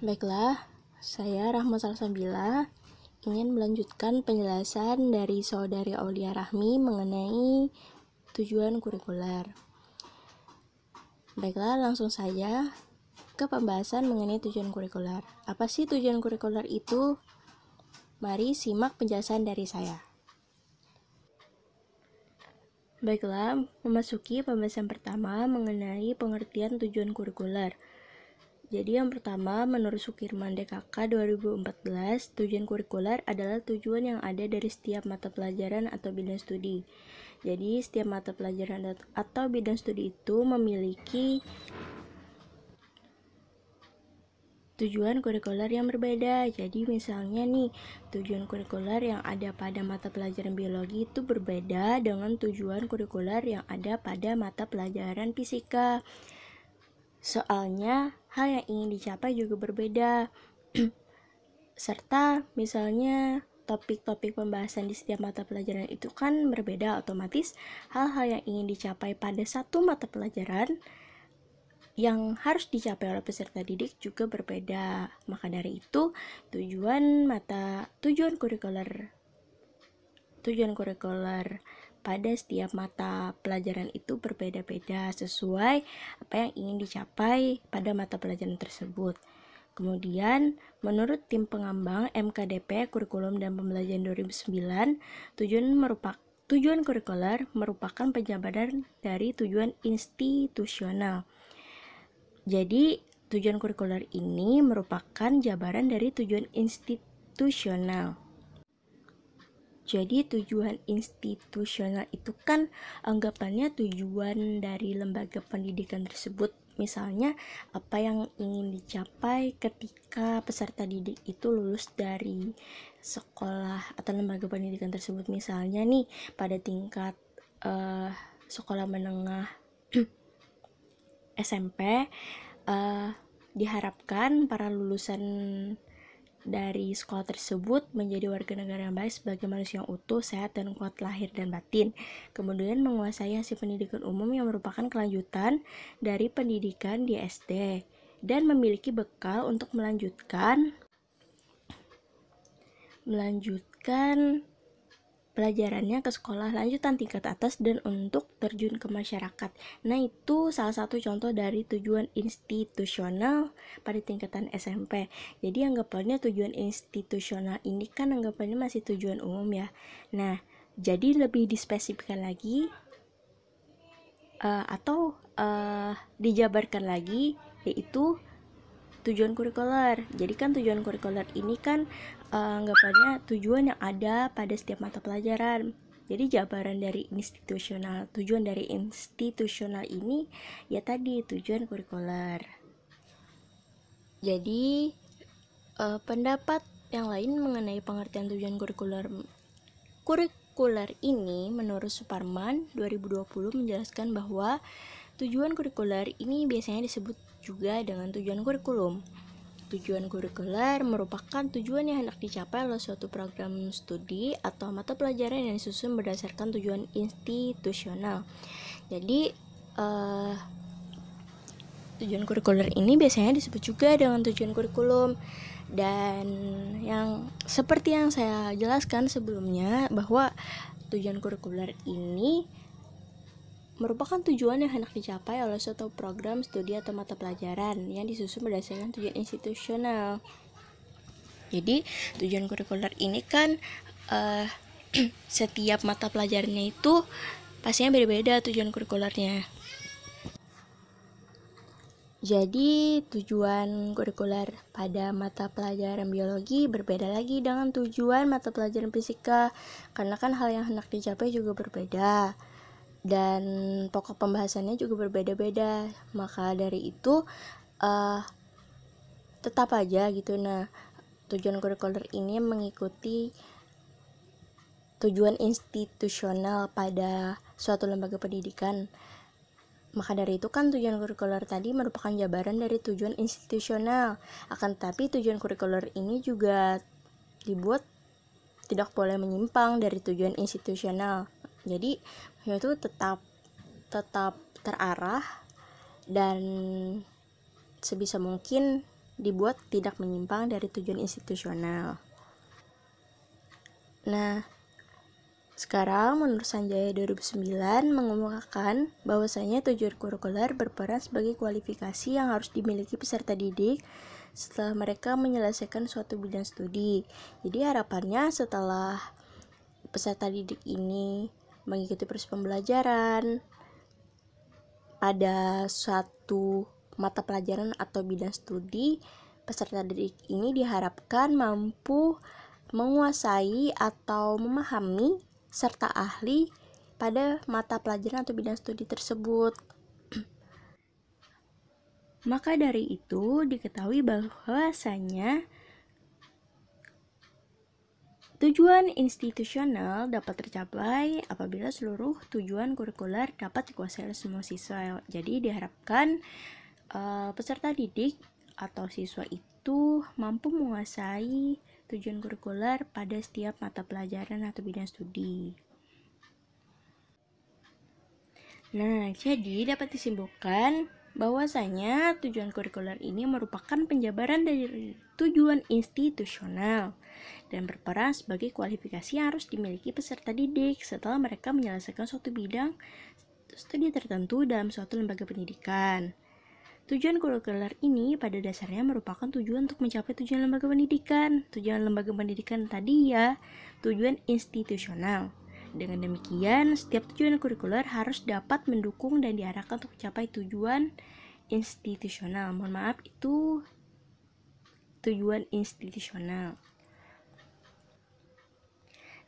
Baiklah, saya Rahma Salsabila ingin melanjutkan penjelasan dari Saudari Aulia Rahmi mengenai tujuan kurikuler. Baiklah, langsung saja ke pembahasan mengenai tujuan kurikuler. Apa sih tujuan kurikuler itu? Mari simak penjelasan dari saya. Baiklah, memasuki pembahasan pertama mengenai pengertian tujuan kurikuler. Jadi yang pertama, menurut Sukirman DKK 2014, tujuan kurikuler adalah tujuan yang ada dari setiap mata pelajaran atau bidang studi. Jadi setiap mata pelajaran atau bidang studi itu memiliki tujuan kurikuler yang berbeda. Jadi misalnya nih, tujuan kurikuler yang ada pada mata pelajaran biologi itu berbeda dengan tujuan kurikuler yang ada pada mata pelajaran fisika. Soalnya hal yang ingin dicapai juga berbeda. Serta misalnya topik-topik pembahasan di setiap mata pelajaran itu kan berbeda, otomatis hal-hal yang ingin dicapai pada satu mata pelajaran yang harus dicapai oleh peserta didik juga berbeda. Maka dari itu, tujuan kurikuler pada setiap mata pelajaran itu berbeda-beda sesuai apa yang ingin dicapai pada mata pelajaran tersebut. Kemudian, menurut tim pengembang MKDP Kurikulum dan Pembelajaran 2009, tujuan kurikuler merupakan penjabaran dari tujuan institusional. Jadi, tujuan kurikuler ini merupakan jabaran dari tujuan institusional. Jadi tujuan institusional itu kan anggapannya tujuan dari lembaga pendidikan tersebut. Misalnya apa yang ingin dicapai ketika peserta didik itu lulus dari sekolah atau lembaga pendidikan tersebut. Misalnya nih pada tingkat sekolah menengah SMP, diharapkan para lulusan dari sekolah tersebut menjadi warga negara yang baik sebagai manusia yang utuh, sehat, dan kuat lahir dan batin. Kemudian menguasai hasil pendidikan umum yang merupakan kelanjutan dari pendidikan di SD dan memiliki bekal untuk melanjutkan pelajarannya ke sekolah lanjutan tingkat atas dan untuk terjun ke masyarakat. Nah, itu salah satu contoh dari tujuan institusional pada tingkatan SMP. Jadi anggapannya tujuan institusional ini kan anggapannya masih tujuan umum ya. Nah, jadi lebih dispesifikkan lagi atau dijabarkan lagi, yaitu tujuan kurikuler. Jadi kan tujuan kurikuler ini kan anggapannya tujuan yang ada pada setiap mata pelajaran. Jadi jabaran dari tujuan dari institusional ini ya tadi tujuan kurikuler. Jadi pendapat yang lain mengenai pengertian tujuan kurikuler ini menurut Suparman 2020 menjelaskan bahwa tujuan kurikuler ini biasanya disebut juga dengan tujuan kurikulum. Tujuan kurikuler merupakan tujuan yang hendak dicapai oleh suatu program studi atau mata pelajaran yang disusun berdasarkan tujuan institusional. Jadi tujuan kurikuler ini biasanya disebut juga dengan tujuan kurikulum. Dan yang seperti yang saya jelaskan sebelumnya, bahwa tujuan kurikuler ini merupakan tujuan yang hendak dicapai oleh suatu program studi atau mata pelajaran yang disusun berdasarkan tujuan institusional. Jadi tujuan kurikuler ini kan setiap mata pelajarannya itu pastinya beda-beda tujuan kurikulernya. Jadi tujuan kurikuler pada mata pelajaran biologi berbeda lagi dengan tujuan mata pelajaran fisika, karena kan hal yang hendak dicapai juga berbeda dan pokok pembahasannya juga berbeda-beda. Maka dari itu tetap aja gitu. Nah, tujuan kurikuler ini mengikuti tujuan institusional pada suatu lembaga pendidikan. Maka dari itu kan tujuan kurikuler tadi merupakan jabaran dari tujuan institusional. Akan tetapi tujuan kurikuler ini juga dibuat tidak boleh menyimpang dari tujuan institusional. Jadi itu tetap terarah dan sebisa mungkin dibuat tidak menyimpang dari tujuan institusional. Nah, sekarang menurut Sanjaya 2009 mengemukakan bahwasanya tujuan kurikuler berperan sebagai kualifikasi yang harus dimiliki peserta didik setelah mereka menyelesaikan suatu bidang studi. Jadi harapannya setelah peserta didik ini mengikuti proses pembelajaran pada suatu mata pelajaran atau bidang studi, peserta didik ini diharapkan mampu menguasai atau memahami serta ahli pada mata pelajaran atau bidang studi tersebut. Maka dari itu diketahui bahwasanya tujuan institusional dapat tercapai apabila seluruh tujuan kurikuler dapat dikuasai oleh semua siswa. Jadi diharapkan peserta didik atau siswa itu mampu menguasai tujuan kurikuler pada setiap mata pelajaran atau bidang studi. Nah, jadi dapat disimpulkan bahwasanya tujuan kurikuler ini merupakan penjabaran dari tujuan institusional dan berperan sebagai kualifikasi yang harus dimiliki peserta didik setelah mereka menyelesaikan suatu bidang studi tertentu dalam suatu lembaga pendidikan. Tujuan kurikuler ini pada dasarnya merupakan tujuan untuk mencapai tujuan lembaga pendidikan. Tujuan lembaga pendidikan tadi ya, tujuan institusional. Dengan demikian, setiap tujuan kurikuler harus dapat mendukung dan diarahkan untuk mencapai tujuan institusional. Mohon maaf, itu tujuan institusional.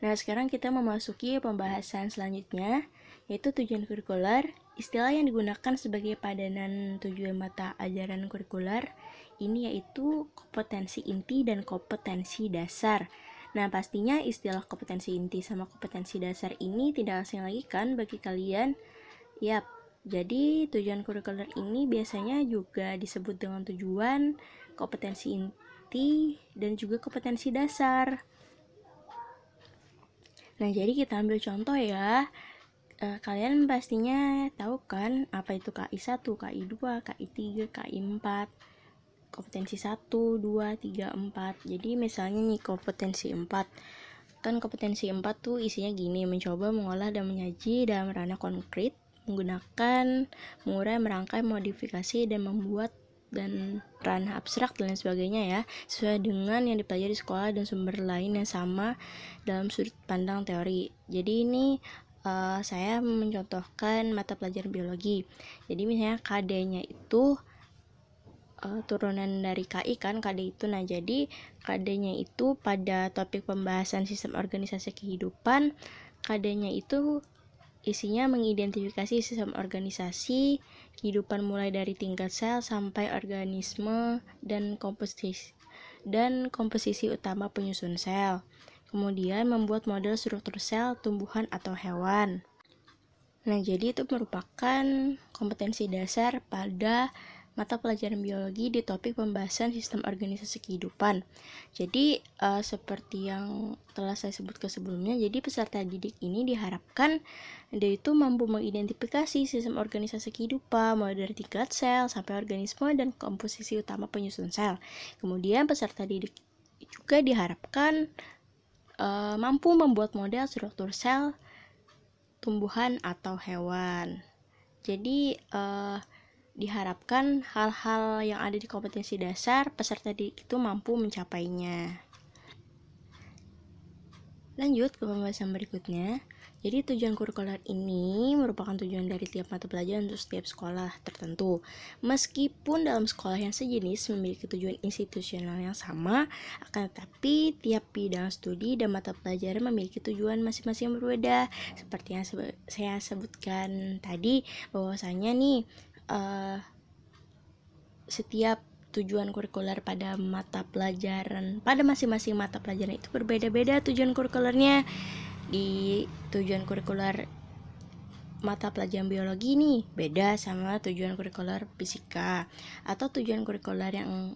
Nah, sekarang kita memasuki pembahasan selanjutnya, yaitu tujuan kurikuler. Istilah yang digunakan sebagai padanan tujuan mata ajaran kurikuler ini yaitu kompetensi inti dan kompetensi dasar. Nah, pastinya istilah kompetensi inti sama kompetensi dasar ini tidak asing lagi kan bagi kalian? Yap, jadi tujuan kurikuler ini biasanya juga disebut dengan tujuan, kompetensi inti, dan juga kompetensi dasar. Nah, jadi kita ambil contoh ya. Kalian pastinya tahu kan apa itu KI 1, KI 2, KI 3, KI 4, kompetensi 1, 2, 3, 4. Jadi misalnya nih kompetensi 4. Kan kompetensi 4 tuh isinya gini, mencoba mengolah dan menyaji dalam ranah konkret, menggunakan, mengurai, merangkai, modifikasi, dan membuat dan ranah abstrak dan lain sebagainya ya, sesuai dengan yang dipelajari di sekolah dan sumber lain yang sama dalam sudut pandang teori. Jadi ini saya mencontohkan mata pelajaran biologi. Jadi misalnya KD-nya itu turunan dari KI kan, KD itu. Nah, jadi KD-nya itu pada topik pembahasan sistem organisasi kehidupan, KD-nya itu isinya mengidentifikasi sistem organisasi kehidupan mulai dari tingkat sel sampai organisme dan komposisi utama penyusun sel. Kemudian membuat model struktur sel, tumbuhan atau hewan. Nah, jadi itu merupakan kompetensi dasar pada mata pelajaran biologi di topik pembahasan sistem organisasi kehidupan. Jadi seperti yang telah saya sebutkan sebelumnya, jadi peserta didik ini diharapkan dia itu mampu mengidentifikasi sistem organisasi kehidupan mulai dari tingkat sel sampai organisme dan komposisi utama penyusun sel. Kemudian peserta didik juga diharapkan mampu membuat model struktur sel, tumbuhan atau hewan. Jadi diharapkan hal-hal yang ada di kompetensi dasar peserta didik itu mampu mencapainya. Lanjut ke pembahasan berikutnya. Jadi tujuan kurikuler ini merupakan tujuan dari tiap mata pelajaran untuk setiap sekolah tertentu. Meskipun dalam sekolah yang sejenis memiliki tujuan institusional yang sama, akan tetapi tiap bidang studi dan mata pelajaran memiliki tujuan masing-masing yang berbeda. Seperti yang saya sebutkan tadi, bahwasanya nih setiap tujuan kurikuler pada masing-masing mata pelajaran itu berbeda-beda tujuan kurikulernya. Di tujuan kurikuler mata pelajaran biologi nih beda sama tujuan kurikuler fisika, atau tujuan kurikuler yang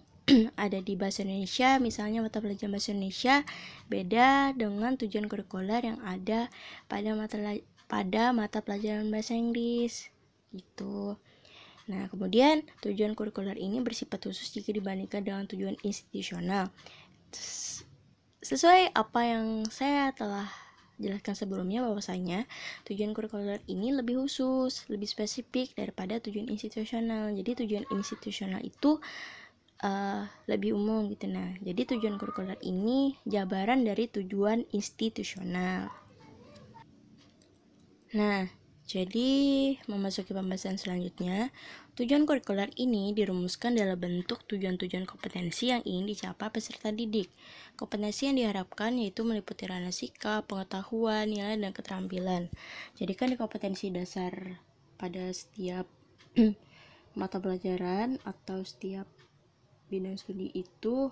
ada di bahasa Indonesia, misalnya mata pelajaran bahasa Indonesia beda dengan tujuan kurikuler yang ada pada mata pelajaran bahasa Inggris gitu. Nah, kemudian tujuan kurikuler ini bersifat khusus jika dibandingkan dengan tujuan institusional. Sesuai apa yang saya telah jelaskan sebelumnya, bahwasanya tujuan kurikuler ini lebih khusus, lebih spesifik daripada tujuan institusional. Jadi tujuan institusional itu lebih umum gitu. Nah, jadi tujuan kurikuler ini jabaran dari tujuan institusional. Nah, jadi memasuki pembahasan selanjutnya, tujuan kurikuler ini dirumuskan dalam bentuk tujuan-tujuan kompetensi yang ingin dicapai peserta didik. Kompetensi yang diharapkan yaitu meliputi ranah sikap, pengetahuan, nilai, dan keterampilan. Jadi kan di kompetensi dasar pada setiap mata pelajaran atau setiap bidang studi itu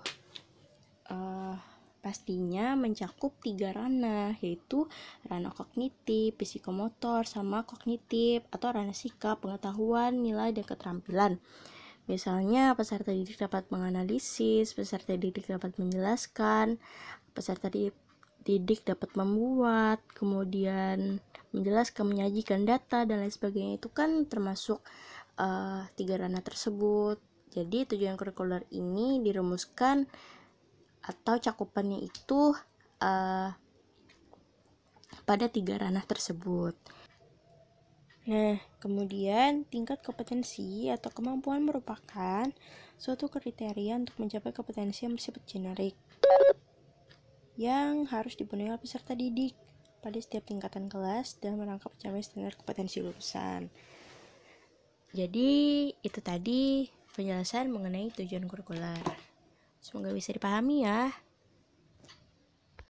pastinya mencakup 3 ranah, yaitu ranah kognitif, psikomotor, sama kognitif atau ranah sikap, pengetahuan, nilai, dan keterampilan. Misalnya peserta didik dapat menganalisis, peserta didik dapat menjelaskan, peserta didik dapat membuat, kemudian menjelaskan, menyajikan data, dan lain sebagainya. Itu kan termasuk 3 ranah tersebut. Jadi tujuan kurikuler ini dirumuskan atau cakupannya itu pada 3 ranah tersebut. Nah, kemudian tingkat kompetensi atau kemampuan merupakan suatu kriteria untuk mencapai kompetensi yang bersifat generik yang harus dipenuhi oleh peserta didik pada setiap tingkatan kelas dan merangkap mencapai standar kompetensi lulusan. Jadi, itu tadi penjelasan mengenai tujuan kurikuler. Semoga bisa dipahami ya.